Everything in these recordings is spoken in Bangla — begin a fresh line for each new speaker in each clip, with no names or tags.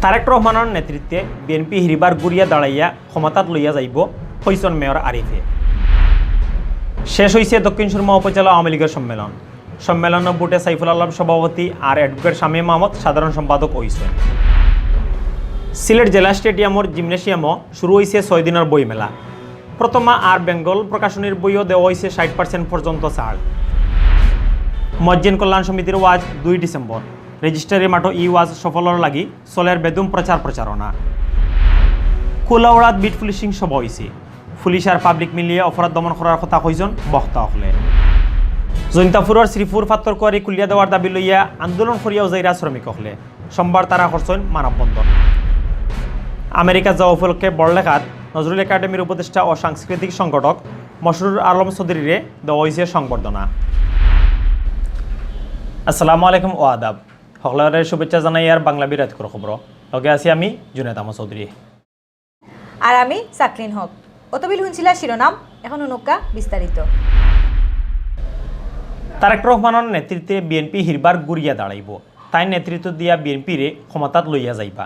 তারেক রহমানের নেতৃত্বে বিএনপি হিরিবার গুড়িয়া দাঁড়াইয়া ক্ষমতাত লইয়া যাইব হইছন মেয়র আরিফে। শেষ হয়েছে দক্ষিণ সুরমা উপজেলা আওয়ামী লীগের সম্মেলন। সম্মেলনের বুটে সাইফুল আলম সভাপতি আর অ্যাডভোকেট শামীম আহমদ সাধারণ সম্পাদক হইছেন। সিলেট জেলা স্টেডিয়ামের জিমনেশিয়ামও শুরু হয়েছে 6 দিনের বই মেলা। প্রথমা আর বেঙ্গল প্রকাশনীর বইও দেওয়া হয়েছে 60% পর্যন্ত ছাড়। মসজিদ কল্যাণ সমিতির ওয়াজ 2 ডিসেম্বর। রেজিস্ট্রারি মাঠো ই ওয়াজ সফলর লাগি চলের বেদুম প্রচারণা। কোলাউড়াত বিট পুলিশিং সভা হয়েছে। পুলিশ আর পাবলিক মিলিয়ে অপরাধ দমন করার কথা কইজন বক্তা হলে। জৈন্তাপুরের শ্রীপুর ফাত্তর কুয়ারি কুলিয়া দেওয়ার দাবি লইয়া আন্দোলন করিয়াও যাইরা শ্রমিক হলে। সোমবার তারা করছেন মানববন্ধন। আমেরিকা যাওয়া উপলক্ষে বড়লেখাত নজরুল একাডেমির উপদেষ্টা ও সাংস্কৃতিক সংগঠক মশরুর আলম চৌধুরীরে দেওয়া হয়েছে সংবর্ধনা। আসসালামু আলাইকুম ও আদাব। সকলের শুভেচ্ছা জানাই আর বাংলাবি রাত করে খবর লগে আছি আমি জুনেদ আহমদ চৌধুরী
আর আমি সাকলিন হক। অতবিল শুনছিলা শিরোনাম, এখন অনুকা বিস্তারিত।
তারেক রহমানের নেতৃত্বে বিএনপি হিরবার গুড়িয়া দাঁড়াইব। তাই নেতৃত্ব দিয়া বিএনপিরে ক্ষমতাত লইয়া যাইবা।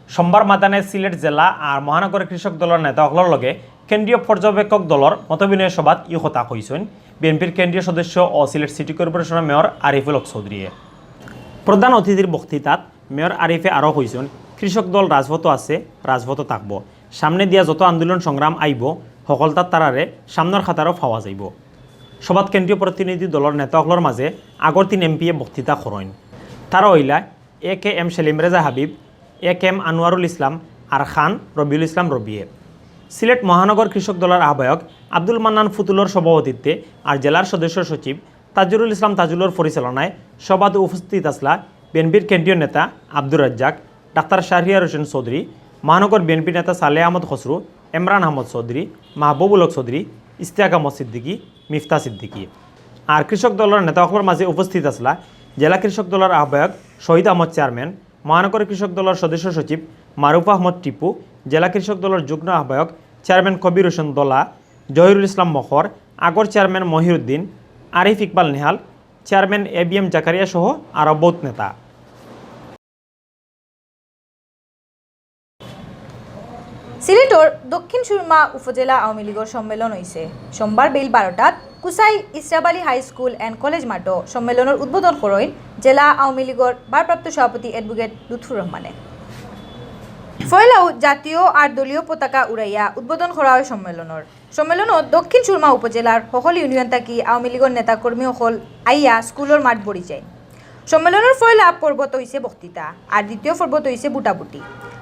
সোমবার মাদানে সিলেট জেলা আর মহানগর কৃষক দলের নেতাসকলের লগে কেন্দ্রীয় পর্যবেক্ষক দলের মতবিনিময় সভাত ই কথা কইছেন বিএনপির কেন্দ্রীয় সদস্য ও সিলেট সিটি কর্পোরেশনের মেয়র আরিফুল হক চৌধুরীয়ে। প্রধান অতিথির বক্তৃতাত মেয়র আরিফে আরও কইছেন কৃষক দল রাজপথ আছে, রাজপথ থাকব। সামনে দিয়া যত আন্দোলন সংগ্রাম আইব সকলতার তারারে সামনের খাতারও পাওয়া যাইব। সভাত কেন্দ্রীয় প্রতিনিধি দলের নেতাসকলের মাঝে আগর 3 এমপিয়ে বক্তৃতা করেন। তারা হইলা এ.কে.এম. সেলিম রেজা হাবিব, এ.কে.এম. আনোয়ারুল ইসলাম আর খান রবিউল ইসলাম রবিয়ে। সিলেট মহানগর কৃষক দলের আহ্বায়ক আব্দুল মান্নান ফুতুলর সভাপতিত্বে আর জেলার সদস্য সচিব তাজুরুল ইসলাম তাজুলর পরিচালনায় সভাতে উপস্থিত আসলা বিএনপির কেন্দ্রীয় নেতা আব্দুর রাজ্জাক, ডাক্তার শাহরিয়ার হোসেন চৌধুরী, মহানগর বিএনপি নেতা সালেহ আহমদ খসরু, ইমরান আহমদ চৌধুরী, মাহবুবুল হক চৌধুরী, ইশতিয়াক আহমদ সিদ্দিকী, মিফতা সিদ্দিকী। আর কৃষক দলের নেতাসকলের মাঝে উপস্থিত আসলা জেলা কৃষক দলের আহ্বায়ক শহীদ আহমদ চেয়ারম্যান, মহানগর কৃষক দলের সদস্য সচিব মারুফ আহমদ টিপু, জেলা কৃষক দলের যুগ্ম আহ্বায়ক চেয়ারম্যান কবির হোসেন দোলা, জহিরুল ইসলাম মখর, আগর chairman Mohiuddin, Arif Iqbal Nehal, chairman A B M. Zakaria সহ আরও বহুত নেতা।
সিলেটর দক্ষিণ সুরমা উপজেলা আওয়ামী লীগের সম্মেলন হয়েছে। সোমবার বেল 12টাত কুসাই Israb Ali high school and college মাঠও সম্মেলনের উদ্বোধন করেন জেলা আওয়ামী লীগের ভারপ্রাপ্ত সভাপতি অ্যাডভোকেট লুৎফুর রহমানে। ফয়লাও জাতীয় আর দলীয় পতাকা উড়াইয়া উদ্বোধন করা হয় সম্মেলনত দক্ষিণ সুরমা উপজেলার সকল ইউনিয়ন থাকি আওয়ামী লীগের নেতাকর্মী সকল আইয়া স্কুলের মাঠ ভরি যায়। সম্মেলনের ফয়লা পর্বত হয়েছে বক্তৃতা আর দ্বিতীয় পর্বত হয়েছে বুটাবুটি।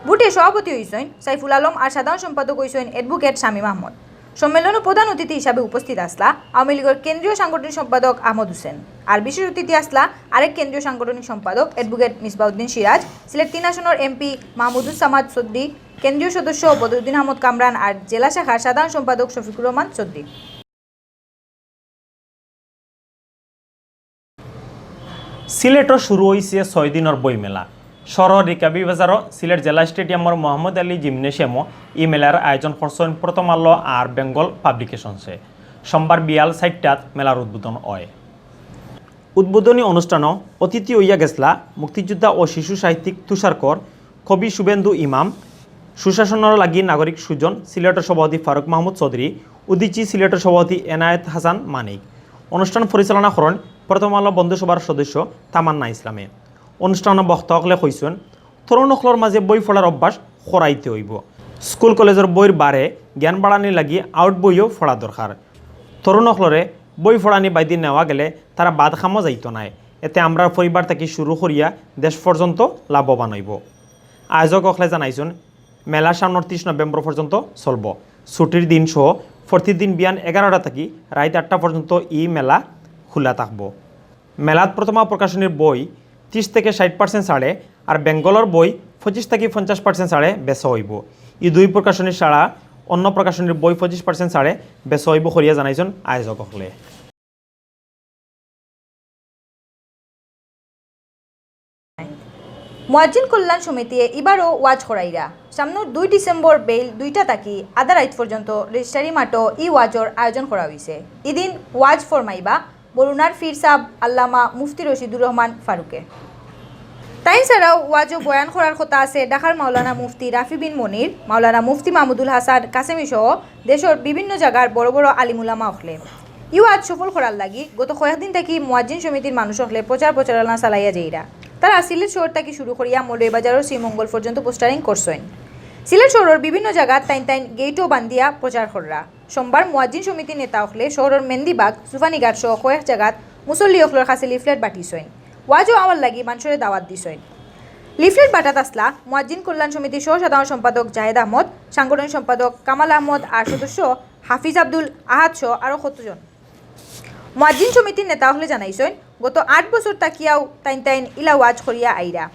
বুটে সভাপতি হয়েছেন সাইফুল আলম আর সাধারণ সম্পাদক হয়েছেন অ্যাডভোকেট শামীম আহমদ। সম্মেলনের প্রধান অতিথি হিসাবে উপস্থিত আসলা আওয়ামী লীগের কেন্দ্রীয় সাংগঠনিক সম্পাদক আহমদ হোসেন। আর বিশেষ অতিথি আসলা আরেক কেন্দ্রীয় সাংগঠনিক সম্পাদক অ্যাডভোকেট মিসবাউদ্দিন সিরাজ, সিলেট 3 আসনের এমপি মাহমুদুস সামাদ চৌধুরী, কেন্দ্রীয় সদস্য বদরুদ্দিন আহমদ কামরান আর জেলা শাখার সাধারণ সম্পাদক শফিকুর রহমান চৌধুরী।
সিলেটও শুরু হয়েছে 6 দিনের বই মেলা। শহর রিকাবি বাজারও সিলেট জেলা স্টেডিয়ামের মোহাম্মদ আলী জিমনেশিয়ামও ই মেলার আয়োজন করছেন প্রথম আলো আর বেঙ্গল পাবলিকেশনসে। সোমবার বিয়াল 4টাত মেলার উদ্বোধন হয়। উদ্বোধনী অনুষ্ঠানও অতিথি হইয়া গেছলা মুক্তিযোদ্ধা ও শিশু সাহিত্যিক তুষারকর, কবি শুভেন্দু ইমাম, সুশাসনের লাগি নাগরিক সুজন সিলেটের সভাপতি ফারুক মাহমুদ চৌধুরী, উদিচি সিলেটের সভাপতি এনায়েত হাসান মানিক। অনুষ্ঠান পরিচালনা করেন প্রথম আলো বন্ধুসভার সদস্য তামান্না ইসলামে। অনুষ্ঠানে বক্তাসকলে কইছেন তরুণসকলের মাঝে বই পড়ার অভ্যাস করাইতে হইব। স্কুল কলেজের বইয়ের বারে জ্ঞান বাড়ানি লাগি আউট বইও পড়া দরকার। তরুণসকলরে বই পড়ানি বাইদি নেওয়া গেলে তারা বাদ খামো যাইত নাই। এতে আমরা পরিবার থেকে শুরু করিয়া দেশ পর্যন্ত লাভবান হইব। আয়োজকসকলে জানাইছেন মেলা সামনের 30 নভেম্বর পর্যন্ত চলব। ছুটির দিন সহ প্রতিদিন বিয়ান 11টা থেকে রাত 8টা পর্যন্ত ই মেলা খোলা থাকব। মেলাত প্রথমা প্রকাশনীর বই 30 থেকে 60% ছাড়ে আর বেঙ্গলের বই 25 থেকে 50% ছাড়ে বেচা হইব। ই 2 প্রকাশনীর ছাড়া অন্য প্রকাশনীর বই 25% ছাড়ে বেচা হইব করিয়া জানাইছেন আয়োজকসকলে।
মসজিদ কল্যাণ সমিতিয়ে এবারও ওয়াজ করাইরা সামনের 2 ডিসেম্বর বেল 2টা থাকি আধা রাত পর্যন্ত রেজিস্ট্রারি মাঠও ই ওয়াজর আয়োজন করা হয়েছে। এদিন ওয়াজ ফরমাইবা বরুণার ফির সাব আল্লামা মুফতি রশিদুর রহমান ফারুকে। তাই ছাড়াও ওয়াজও বয়ান করার কথা আছে ঢাকার মাওলানা মুফতি রাফি বিন মনির, মাওলানা মুফতি মাহমুদুল হাসান কাসেমি সহ দেশের বিভিন্ন জায়গার বড় বড় আলিমুলামা হলে ইউ আজ সফল করার লাগি গত কয়েকদিন থেকে মুয়াজ্জিন সমিতির মানুষ হলে প্রচারণা চালাইয়া যাইরা। তারা সিলেট শহর থেকে শুরু করিয়া মৌলভীবাজার ও শ্রীমঙ্গল পর্যন্ত পোস্টারিং করছেন। সিলেট শহরের বিভিন্ন জায়গাত তাইন গেটও বান্ধিয়া প্রচার কররা। সোমবার মুয়াজ্জিন সমিতির নেতা হলে শহরের মেন্দিবাগ সুফানিঘাট সহ কয়েক জায়গাত মুসল্লি হকলের কাছে লিফলেট বাটিছেন। ওয়াজও আমার লাগি মানুষের দাওয়াত দিছেন। লিফলেট বাটাত আসলা মুয়াজ্জিন কল্যাণ সমিতির সহ সাধারণ সম্পাদক জাহেদ আহমদ, সাংগঠনিক সম্পাদক কামাল আহমদ আর সদস্য হাফিজ আব্দুল আহাদ সহ আরও কতজন। মুয়াজ্জিন সমিতির নেতা হলে জানাইছেন গত 8 বছর তাকিয়াও তাইন ইলা ওয়াজ করিয়া আইরা।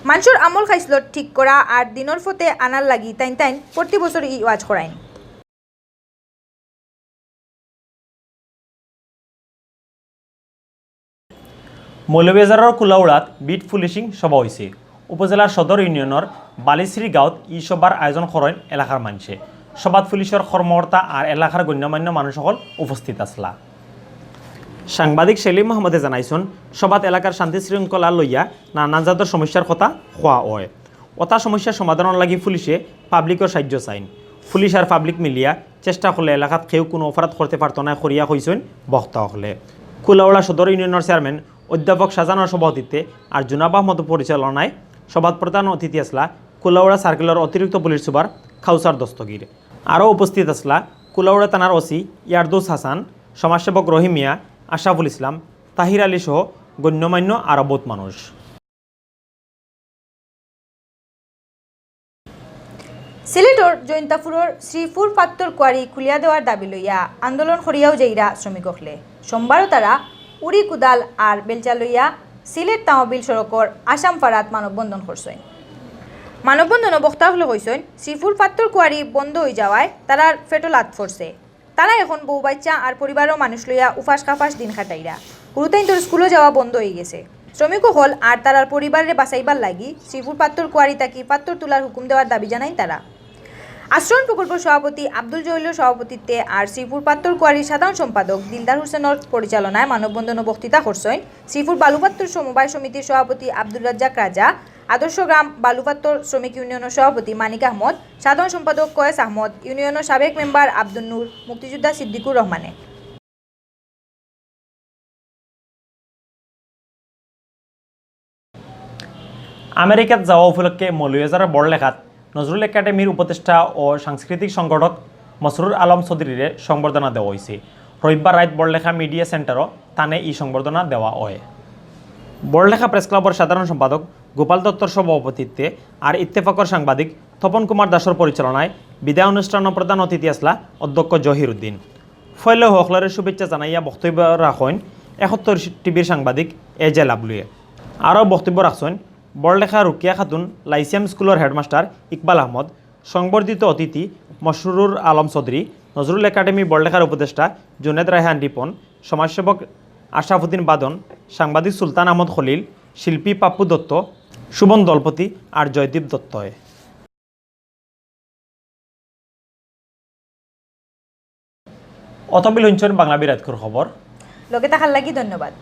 মানুষের আমল খাইসলত ঠিক করা আর দিনের ফতে আনার লাগি তাইন প্রতি বছর ই ওয়াজ করাইন।
মৌলভীবাজারের কুলাউড়াত বিট পুলিশিং সভা হয়েছে। উপজেলার সদর ইউনিয়নের বালিশ্রী গাঁৱত ই সভার আয়োজন করেন এলাকার মানুষে। সভাত পুলিশের কর্মকর্তা আর এলাকার গণ্যমান্য মানুষ সকল উপস্থিত আসলা। সাংবাদিক সেলিম মোহাম্মদে জানাইছেন সভাত এলাকার শান্তি শৃঙ্খলা লইয়া নানান জাতের সমস্যার কথা কোয়া হয়। ওটা সমস্যার সমাধানের লাগি পুলিশে পাবলিকের সাহায্য চাইন। পুলিশ আর পাবলিক মিলিয়া চেষ্টা করলে এলাকাত কেউ কোনো অপরাধ করতে পারত না করিয়া হয়েছেন বক্তা হলে। কুলাউড়া সদর ইউনিয়নের চেয়ারম্যান অধ্যাপক শাহজাহানের সভাপতিত্বে আর জুনাব আহমদ পরিচালনায় সভাত প্রধান অতিথি আসলা কুলাউড়া সার্কেলের অতিরিক্ত পুলিশ সুপার খাউসার দস্তগীর। আরও উপস্থিত আসলা কুলাউড়া থানার ওসি ইয়ারদুস হাসান, সমাজসেবক রহিমিয়া, আশরাফুল ইসলাম, তাহির আলী সহ গণ্যমান্য আরও বহুত মানুষ।
সিলেটর জৈন্তাপুরের শ্রীপুর পাত্তর কোয়ারি খুলিয়া দেওয়ার দাবি লইয়া আন্দোলন করিয়াও যাইরা শ্রমিক হলে সোমবারও তারা উড়ি কুদাল আর বেলচা লইয়া সিলেট তাহবিল সড়কর আসাম ফারাত মানববন্ধন করছেন। মানববন্ধন বক্তা হলে কইছেন শ্রীপুর পাত্তর কোয়ারি বন্ধ হয়ে যাওয়ায় তারার ফেটো লাত ফরছে। তারা এখন বউ বাচ্চা আর পরিবারও মানুষ লইয়া উফাস কাফাস দিন খাটাইরা। গুরুতাইন তোর স্কুলে যাওয়া বন্ধ হয়ে গেছে। শ্রমিকও হল আর তারার পরিবারের বাঁচাইবার লাগি শ্রীপুর পাত্তর কোয়ারি তাকি পাত্তর তোলার হুকুম দেওয়ার দাবি জানাই তারা। আশ্রয়ণ প্রকল্প সভাপতি আব্দুল জহিলের সভাপতিত্বে আর শ্রীপুর পাত্তর কোয়ারির সাধারণ সম্পাদক দিলদার হোসেনের পরিচালনায় মানববন্ধন বক্তৃতা করছেন শ্রীপুর বালুপাত্তর সমবায় সমিতির সভাপতি আব্দুল রাজ্জাক রাজা, আদর্শ গ্রাম বালুপাত্তর শ্রমিক ইউনিয়নের সভাপতি মানিক আহমদ, সাধারণ সম্পাদক কয়েস আহমদ, ইউনিয়নের সাবেক মেম্বার আব্দুল নূর, মুক্তিযোদ্ধা সিদ্দিকুর রহমানে।
আমেরিকাত যাওয়া উপলক্ষে মৌলভীবাজারের বড়লেখাত নজরুল একাডেমির উপদেষ্টা ও সাংস্কৃতিক সংগঠক মসরুর আলম চৌধুরীরে সংবর্ধনা দেওয়া হয়েছে। রবিবার রাত বড়লেখা মিডিয়া সেন্টারও তানে এই সংবর্ধনা দেওয়া হয়। বড়লেখা প্রেস ক্লাবের সাধারণ সম্পাদক গোপাল দত্তর সভাপতিত্বে আর ইত্তেফাকর সাংবাদিক তপন কুমার দাসের পরিচালনায় বিদায় অনুষ্ঠানের প্রধান অতিথি আসলা অধ্যক্ষ জহির উদ্দিন। ফলে হকলারের শুভেচ্ছা জানাইয়া বক্তব্য রাখেন 71 টিভির সাংবাদিক এজে লাবলুয়ে। আরও বক্তব্য রাখছেন বড়লেখা রুকিয়া খাতুন লাইসিয়াম স্কুলের হেডমাস্টার ইকবাল আহমদ, সংবর্ধিত অতিথি মসরুর আলম চৌধুরী, নজরুল একাডেমি বড়লেখার উপদেষ্টা জুনেদ রায়হান রিপন, সমাজসেবক আশরাফুদ্দিন বাদন, সাংবাদিক সুলতান আহমদ খলিল, শিল্পী পাপ্পু দত্ত, সুবন দলপতি আর জয়দীপ দত্ত। অতবিল হঞ্চন বাংলাবি রাতখর খবর
লগে থাকার লাগি ধন্যবাদ।